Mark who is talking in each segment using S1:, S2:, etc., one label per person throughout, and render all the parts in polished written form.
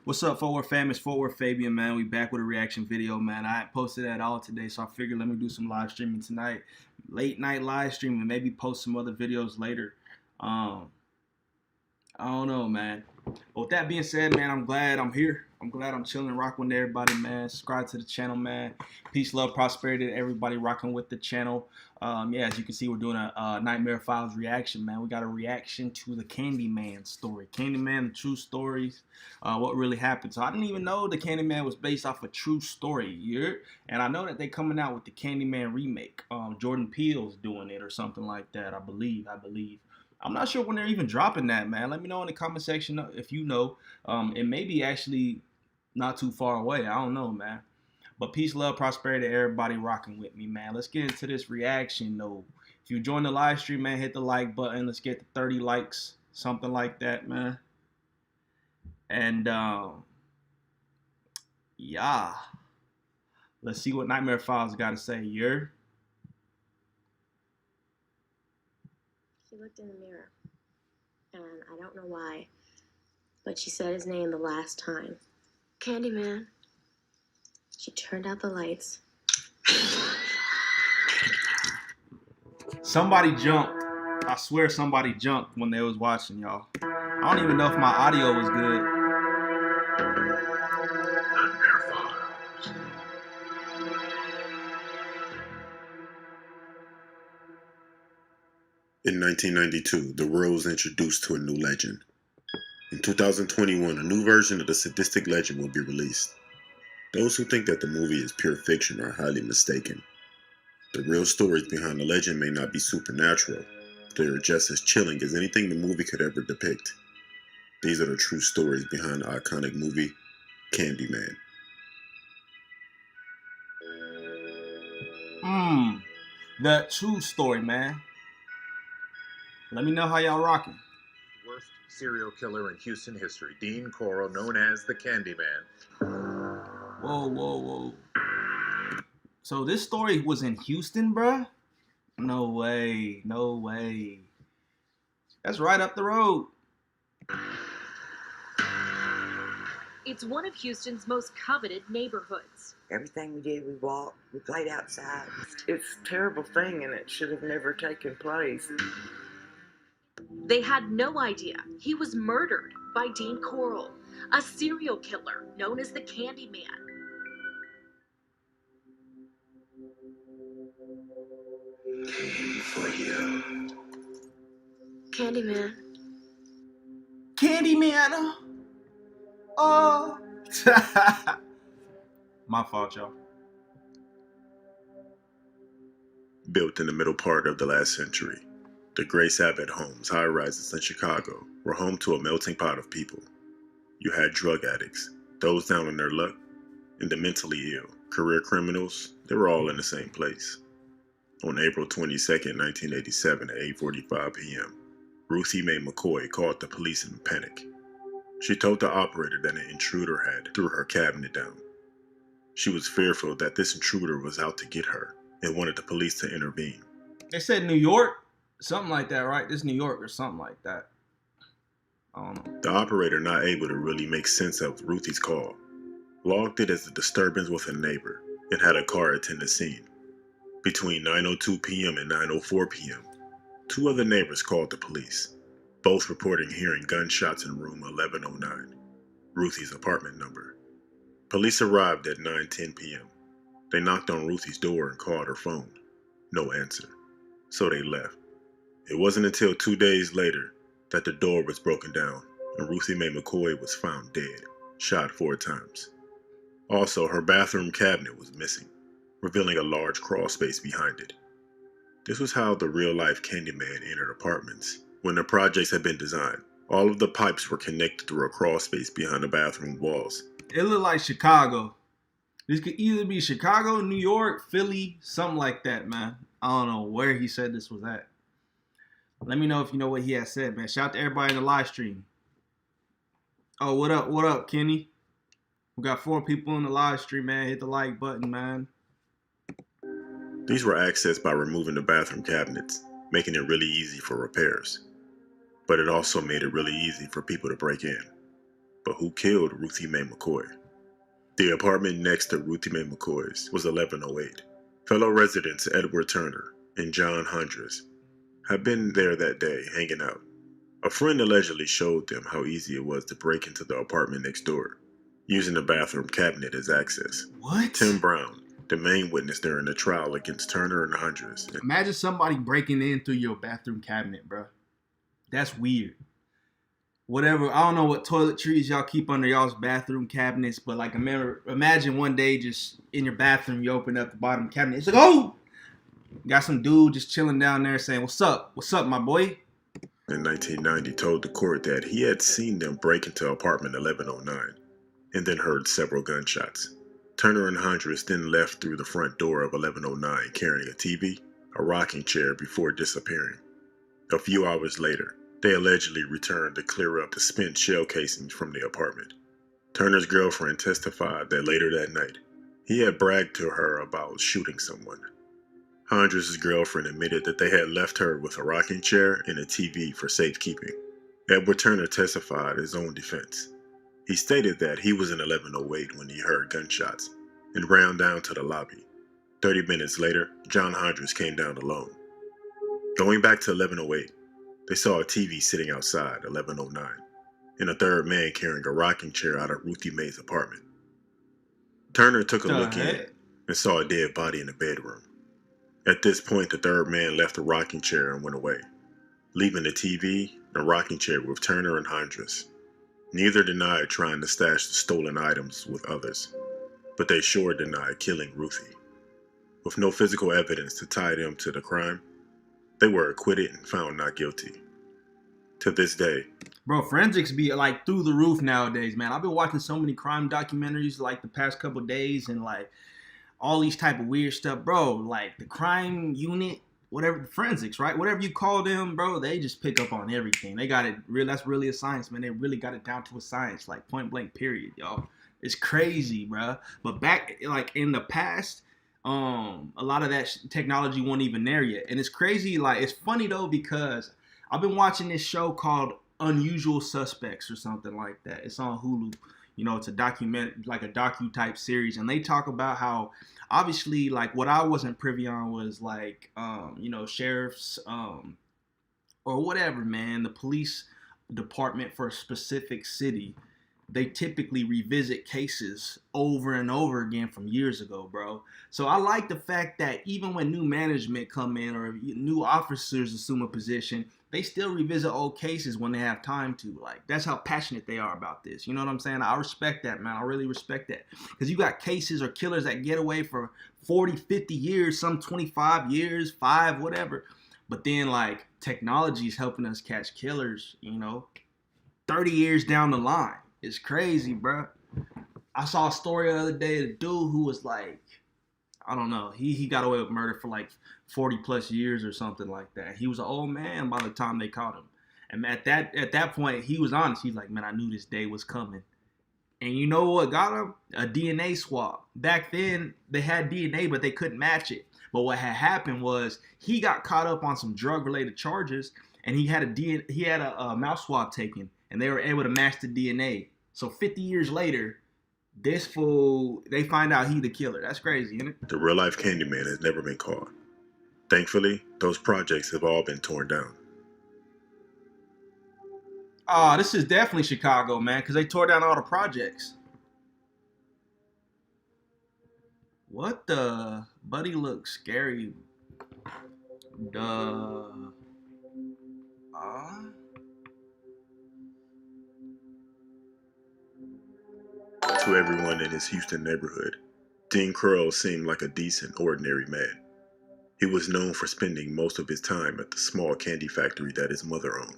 S1: What's up, FortWorthFabian? It's FortWorthFabian, man. We back with a reaction video, man. I ain't posted at all today, so I figured let me do some live streaming tonight. Late night live streaming, maybe post some other videos later. I don't know, man. But with that being said, man, I'm glad I'm here. I'm glad I'm chilling, rocking with everybody, man. Subscribe to the channel, man. Peace, love, prosperity to everybody rocking with the channel. Yeah, as you can see, we're doing a Nightmare Files reaction, man. We got a reaction to the Candyman story. Candyman, the true stories, what really happened. So I didn't even know the Candyman was based off a true story. And I know that they're coming out with the Candyman remake. Jordan Peele's doing it or something like that, I believe. I'm not sure when they're even dropping that, man. Let me know in the comment section if you know. It may be actually not too far away. I don't know, man. But peace, love, prosperity to everybody rocking with me, man. Let's get into this reaction, though. If you join the live stream, man, hit the like button. Let's get to 30 likes, something like that, man. And, yeah. Let's see what Nightmare Files got to say.
S2: She looked in the mirror, and I don't know why, but she said his name the last time. Candyman. She turned out the lights.
S1: Somebody jumped. I swear somebody jumped when they was watching, y'all. I don't even know if my audio was good.
S3: In 1992, the world was introduced to a new legend. In 2021, a new version of the sadistic legend will be released. Those who think that the movie is pure fiction are highly mistaken. The real stories behind the legend may not be supernatural, but they are just as chilling as anything the movie could ever depict. These are the true stories behind the iconic movie, Candyman.
S1: The true story, man. Let me know how y'all rocking.
S4: Worst serial killer in Houston history, Dean Corll, known as the Candyman.
S1: Whoa. So this story was in Houston, bruh? No way. That's right up the road.
S5: It's one of Houston's most coveted neighborhoods.
S6: Everything we did, we walked, we played outside. It's a terrible thing, and it should have never taken place.
S5: They had no idea he was murdered by Dean Corll, a serial killer known as the Candyman.
S6: Came for you.
S2: Candyman.
S1: Candyman. Oh. My fault, y'all.
S3: Built in the middle part of the last century, the Grace Abbott homes, high-rises in Chicago, were home to a melting pot of people. You had drug addicts, those down on their luck, and the mentally ill, career criminals. They were all in the same place. On April 22nd, 1987 at 8:45 p.m., Ruthie Mae McCoy called the police in a panic. She told the operator that an intruder had threw her cabinet down. She was fearful that this intruder was out to get her and wanted the police to intervene.
S1: They said New York? Something like that, right? This New York or something like that. I don't know.
S3: The operator, not able to really make sense of Ruthie's call, logged it as a disturbance with a neighbor and had a car attend the scene. Between 9:02 p.m. and 9:04 p.m., two other neighbors called the police, both reporting hearing gunshots in room 1109, Ruthie's apartment number. Police arrived at 9:10 p.m. They knocked on Ruthie's door and called her phone. No answer. So they left. It wasn't until 2 days later that the door was broken down and Ruthie Mae McCoy was found dead, shot 4 times. Also, her bathroom cabinet was missing, revealing a large crawl space behind it. This was how the real-life Candyman entered apartments. When the projects had been designed, all of the pipes were connected through a crawl space behind the bathroom walls.
S1: It looked like Chicago. This could either be Chicago, New York, Philly, something like that, man. I don't know where he said this was at. Let me know if you know what he has said, man. Shout out to everybody in the live stream. Oh, what up, Kenny? We got 4 people in the live stream, man. Hit the like button, man.
S3: These were accessed by removing the bathroom cabinets, making it really easy for repairs. But it also made it really easy for people to break in. but who killed Ruthie Mae McCoy? The apartment next to Ruthie Mae McCoy's was 1108. Fellow residents Edward Turner and John Hundress had been there that day hanging out. A friend allegedly showed them how easy it was to break into the apartment next door, using the bathroom cabinet as access.
S1: What?
S3: Tim Brown, the main witness during the trial against Turner and Hundress.
S1: Imagine somebody breaking in through your bathroom cabinet, bro. That's weird. Whatever, I don't know what toiletries y'all keep under y'all's bathroom cabinets, but like imagine one day just in your bathroom, you open up the bottom cabinet. It's like, oh! Got some dude just chilling down there saying, what's up? What's up, my boy?
S3: In 1990, told the court that he had seen them break into apartment 1109 and then heard several gunshots. Turner and Hundress then left through the front door of 1109 carrying a TV, a rocking chair before disappearing. A few hours later, they allegedly returned to clear up the spent shell casings from the apartment. Turner's girlfriend testified that later that night, he had bragged to her about shooting someone. Hundress' girlfriend admitted that they had left her with a rocking chair and a TV for safekeeping. Edward Turner testified his own defense. He stated that he was in 1108 when he heard gunshots and ran down to the lobby. 30 minutes later, John Hundress came down alone. Going back to 1108, they saw a TV sitting outside 1109 and a third man carrying a rocking chair out of Ruthie Mae's apartment. Turner took a look in and saw a dead body in the bedroom. At this point, the third man left the rocking chair and went away, leaving the TV and rocking chair with Turner and Hundress. Neither denied trying to stash the stolen items with others, but they sure denied killing Ruthie. With no physical evidence to tie them to the crime, they were acquitted and found not guilty. To this day,
S1: bro, forensics be like through the roof nowadays, man. I've been watching so many crime documentaries like the past couple days and like all these type of weird stuff, bro. Like the crime unit, whatever, the forensics, right? Whatever you call them, bro, they just pick up on everything. They got it real. That's really a science, man. They really got it down to a science, like point blank period, y'all. It's crazy, bro. But back like in the past, a lot of that technology wasn't even there yet. And it's crazy. Like, it's funny though, because I've been watching this show called Unusual Suspects or something like that. It's on Hulu. You know, it's a like a docu type series. And they talk about how obviously like what I wasn't privy on was like, you know, sheriffs, or whatever, man, the police department for a specific city, they typically revisit cases over and over again from years ago, bro. So I like the fact that even when new management come in or new officers assume a position, they still revisit old cases when they have time to. Like, that's how passionate they are about this. You know what I'm saying? I respect that, man. I really respect that. Because you got cases or killers that get away for 40, 50 years, some 25 years, 5, whatever. But then, like, technology is helping us catch killers, you know, 30 years down the line. It's crazy, bro. I saw a story the other day, a dude who was like, I don't know, he got away with murder for like 40 plus years or something like that. He was an old man by the time they caught him. And at that point, he was honest. He's like, man, I knew this day was coming. And you know what got him? A DNA swab. Back then, they had DNA, but they couldn't match it. But what had happened was he got caught up on some drug-related charges, and he had a mouth swab taken, and they were able to match the DNA. So 50 years later, this fool, they find out he the killer. That's crazy, isn't it?
S3: the real-life Candyman has never been caught. Thankfully, those projects have all been torn down.
S1: Oh, this is definitely Chicago, man, because they tore down all the projects. What the? Buddy looks scary. Duh.
S3: To everyone in his Houston neighborhood, Dean Curl seemed like a decent, ordinary man. He was known for spending most of his time at the small candy factory that his mother owned,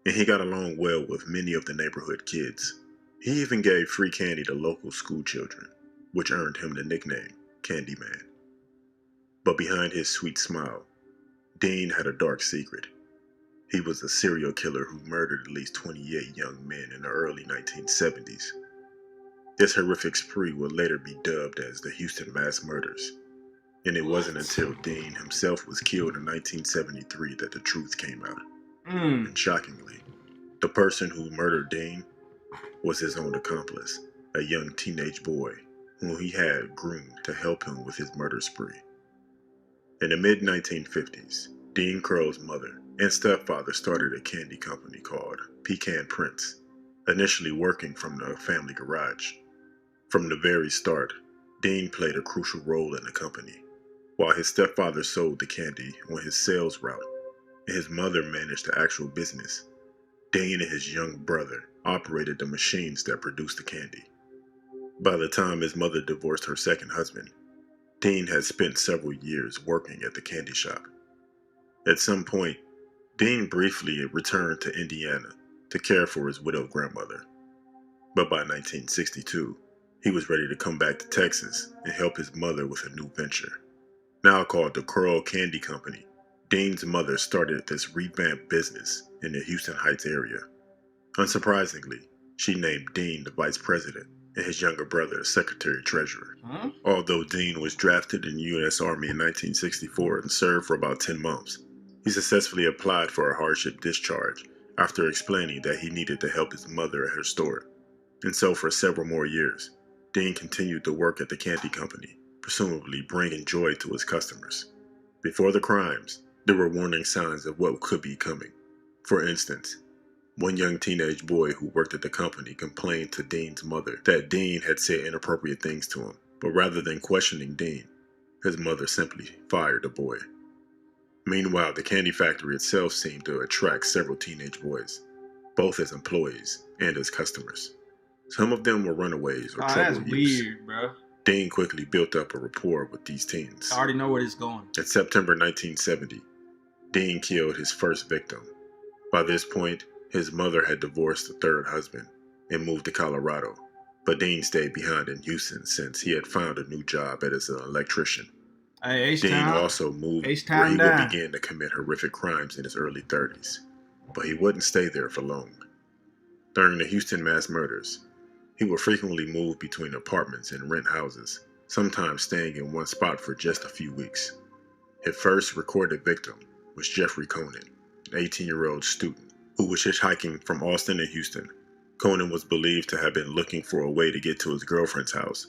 S3: and he got along well with many of the neighborhood kids. He even gave free candy to local school children, which earned him the nickname Candyman. But behind his sweet smile, Dean had a dark secret. He was a serial killer who murdered at least 28 young men in the early 1970s. This horrific spree would later be dubbed as the Houston Mass Murders. And it wasn't until Dean himself was killed in 1973 that the truth came out. And shockingly, the person who murdered Dean was his own accomplice, a young teenage boy whom he had groomed to help him with his murder spree. In the mid-1950s, Dean Crow's mother and stepfather started a candy company called Pecan Prince, initially working from the family garage. From the very start, Dean played a crucial role in the company. While his stepfather sold the candy on his sales route and his mother managed the actual business, Dean and his young brother operated the machines that produced the candy. By the time his mother divorced her second husband, Dean had spent several years working at the candy shop. At some point, Dean briefly returned to Indiana to care for his widowed grandmother. But by 1962, he was ready to come back to Texas and help his mother with a new venture. Now called the Curl Candy Company, Dean's mother started this revamped business in the Houston Heights area. Unsurprisingly, she named Dean the vice president and his younger brother the secretary-treasurer.
S1: Huh?
S3: Although Dean was drafted in the U.S. Army in 1964 and served for about 10 months, he successfully applied for a hardship discharge after explaining that he needed to help his mother at her store. And so for several more years, Dean continued to work at the candy company, presumably bringing joy to his customers. Before the crimes, there were warning signs of what could be coming. For instance, one young teenage boy who worked at the company complained to Dean's mother that Dean had said inappropriate things to him, but rather than questioning Dean, his mother simply fired the boy. Meanwhile, the candy factory itself seemed to attract several teenage boys, both as employees and as customers. Some of them were runaways or
S1: Oh, that's
S3: troubled youths.
S1: weird, bro.
S3: Dean quickly built up a rapport with these teens.
S1: I already know where this is going.
S3: In September 1970, Dean killed his first victim. By this point, his mother had divorced the third husband and moved to Colorado, but Dean stayed behind in Houston since he had found a new job as an electrician.
S1: Hey,
S3: Dean
S1: H-Town.
S3: also moved
S1: H-Town
S3: where he would
S1: down.
S3: begin to commit horrific crimes in his early 30s, but he wouldn't stay there for long. During the Houston mass murders, he would frequently move between apartments and rent houses, sometimes staying in one spot for just a few weeks. His first recorded victim was Jeffrey Conan, an 18-year-old student who was hitchhiking from Austin to Houston. Conan was believed to have been looking for a way to get to his girlfriend's house,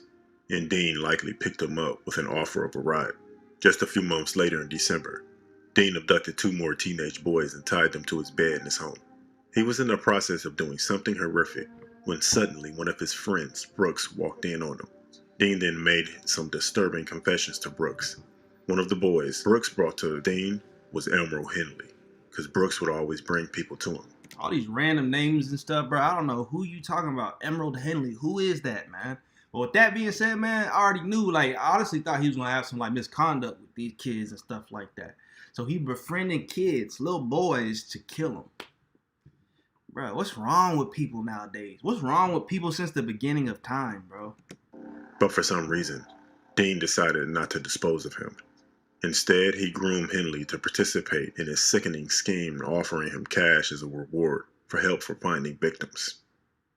S3: and Dean likely picked him up with an offer of a ride. Just a few months later in December, Dean abducted 2 more teenage boys and tied them to his bed in his home. He was in the process of doing something horrific when suddenly one of his friends, Brooks, walked in on him. Dean then made some disturbing confessions to Brooks. One of the boys Brooks brought to Dean was Emerald Henley, because Brooks would always bring people to him.
S1: All these random names and stuff, bro. I don't know who you talking about. Emerald Henley. Who is that, man? But with that being said, man, I already knew. Like, I honestly thought he was gonna have some like misconduct with these kids and stuff like that. So he befriending kids, little boys, to kill them. Bro, what's wrong with people nowadays? What's wrong with people since the beginning of time, bro?
S3: But for some reason, Dean decided not to dispose of him. Instead, he groomed Henley to participate in his sickening scheme, offering him cash as a reward for help for finding victims.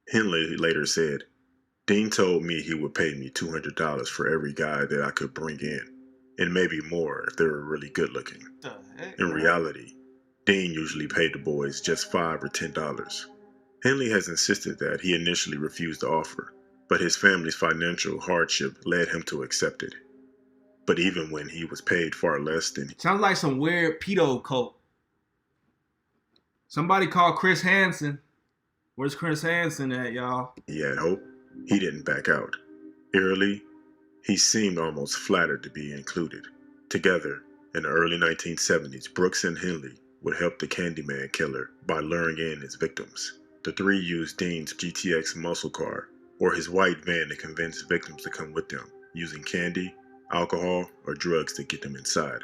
S3: Henley later said, "Dean told me he would pay me $200 for every guy that I could bring in, and maybe more if they were really good looking."
S1: The heck,
S3: In
S1: bro?
S3: reality, Dean usually paid the boys just $5 or $10. Henley has insisted that he initially refused the offer, but his family's financial hardship led him to accept it. But even when he was paid far less than
S1: Sounds like some weird pedo cult. Somebody call Chris Hansen. Where's Chris Hansen at, y'all?
S3: he had hoped, he didn't back out. Eerily, he seemed almost flattered to be included. Together, in the early 1970s, Brooks and Henley would help the Candyman killer by luring in his victims. The three used Dean's GTX muscle car or his white van to convince victims to come with them, using candy, alcohol, or drugs to get them inside.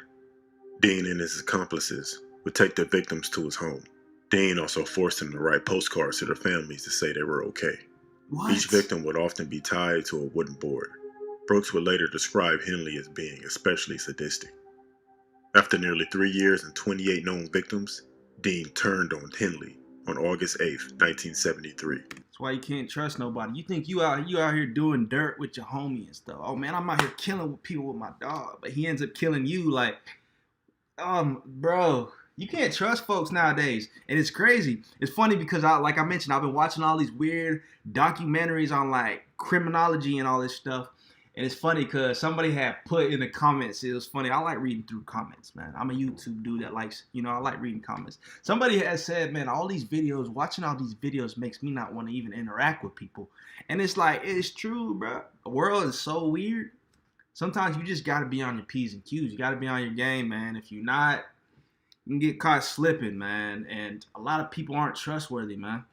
S3: Dean and his accomplices would take the victims to his home. Dean also forced them to write postcards to their families to say they were okay.
S1: What?
S3: Each victim would often be tied to a wooden board. Brooks would later describe Henley as being especially sadistic. After nearly 3 years and 28 known victims, Dean turned on Henley on August 8th, 1973.
S1: That's why you can't trust nobody. You think you out here doing dirt with your homie and stuff. Oh man, I'm out here killing people with my dog, but he ends up killing you. Like, bro, You can't trust folks nowadays, and it's crazy. It's funny because like I mentioned, I've been watching all these weird documentaries on like criminology and all this stuff. And it's funny because somebody had put in the comments, it was funny. I like reading through comments, man. I'm a YouTube dude that likes, I like reading comments. Somebody has said, man, watching all these videos makes me not want to even interact with people. And it's like, it's true, bro. The world is so weird. Sometimes you just got to be on your P's and Q's. You got to be on your game, man. If you're not, you can get caught slipping, man. And a lot of people aren't trustworthy, man.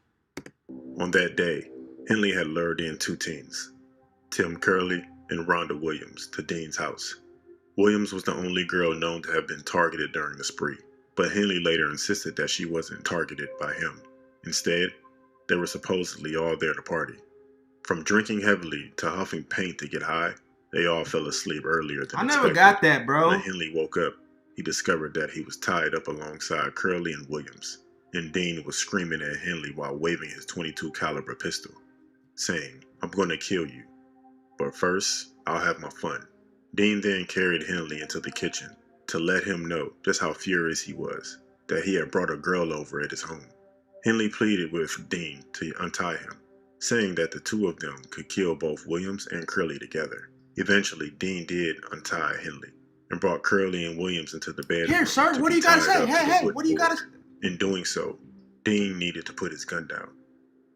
S3: On that day, Henley had lured in 2 teens, Tim Curley and Rhonda Williams, to Dean's house. Williams was the only girl known to have been targeted during the spree, but Henley later insisted that she wasn't targeted by him. Instead, they were supposedly all there to party. From drinking heavily to huffing paint to get high, they all fell asleep earlier than
S1: I
S3: expected.
S1: never got that, bro.
S3: When Henley woke up, he discovered that he was tied up alongside Curley and Williams, and Dean was screaming at Henley while waving his .22 caliber pistol, saying, "I'm gonna kill you. But first, I'll have my fun." Dean then carried Henley into the kitchen to let him know just how furious he was that he had brought a girl over at his home. Henley pleaded with Dean to untie him, saying that the two of them could kill both Williams and Curley together. Eventually, Dean did untie Henley and brought Curley and Williams into the bedroom.
S1: Here, sir, what do you got to say? Hey, what do you got to say?
S3: In doing so, Dean needed to put his gun down.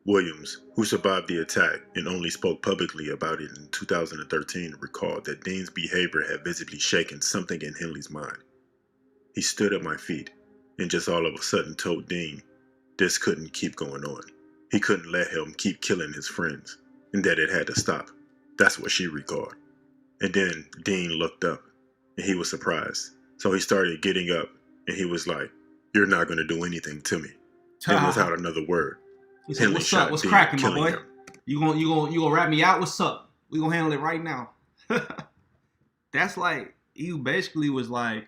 S3: Williams, who survived the attack and only spoke publicly about it in 2013, recalled that Dean's behavior had visibly shaken something in Henley's mind. He stood at my feet and just all of a sudden told Dean this couldn't keep going on. He couldn't let him keep killing his friends and that it had to stop. That's what she recalled. And then Dean looked up and he was surprised. So he started getting up and he was like, "You're not going to do anything to me." And without another word,
S1: he said, "What's up? What's cracking, my boy? You gonna rat me out? What's up? We gonna handle it right now." That's like, he basically was like,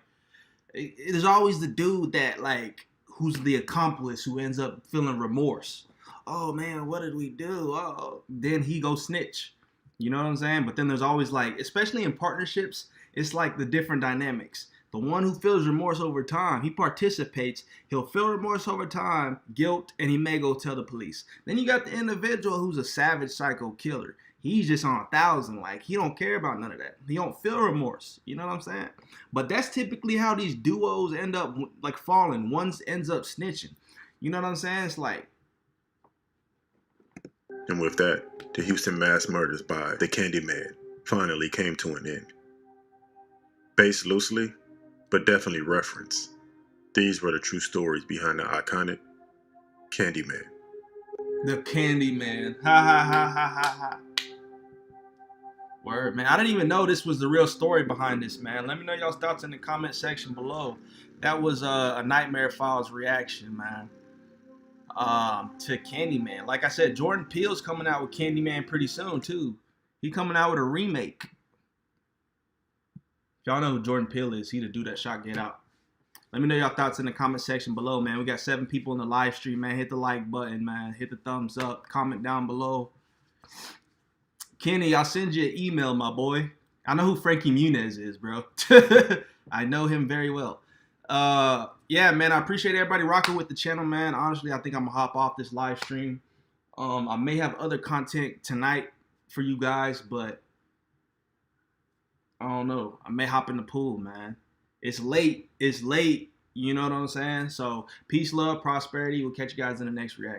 S1: there's always the dude that like, who's the accomplice who ends up feeling remorse. Oh man, what did we do? Oh, then he goes snitch. You know what I'm saying? But then there's always like, especially in partnerships, it's like the different dynamics. The one who feels remorse over time, he participates, he'll feel remorse over time, guilt, and he may go tell the police. Then you got the individual who's a savage psycho killer. He's just on 1,000, like he don't care about none of that. He don't feel remorse, you know what I'm saying? But that's typically how these duos end up like falling. One ends up snitching. You know what I'm saying? It's like.
S3: And with that, the Houston mass murders by the Candyman finally came to an end. Based loosely, but definitely referenced, these were the true stories behind the iconic Candyman.
S1: The Candyman. Ha ha ha ha ha ha. Word, man. I didn't even know this was the real story behind this, man. Let me know y'all's thoughts in the comment section below. That was a Nightmare Files reaction, man. To Candyman. Like I said, Jordan Peele's coming out with Candyman pretty soon, too. He coming out with a remake. Y'all know who Jordan Peele is. He the dude that shot Get Out. Let me know y'all thoughts in the comment section below, man. We got 7 people in the live stream, man. Hit the like button, man. Hit the thumbs up. Comment down below. Kenny, I'll send you an email, my boy. I know who Frankie Muniz is, bro. I know him very well. Yeah, man, I appreciate everybody rocking with the channel, man. Honestly, I think I'm going to hop off this live stream. I may have other content tonight for you guys, but I don't know. I may hop in the pool, man. It's late. It's late. You know what I'm saying? So, peace, love, prosperity. We'll catch you guys in the next reaction.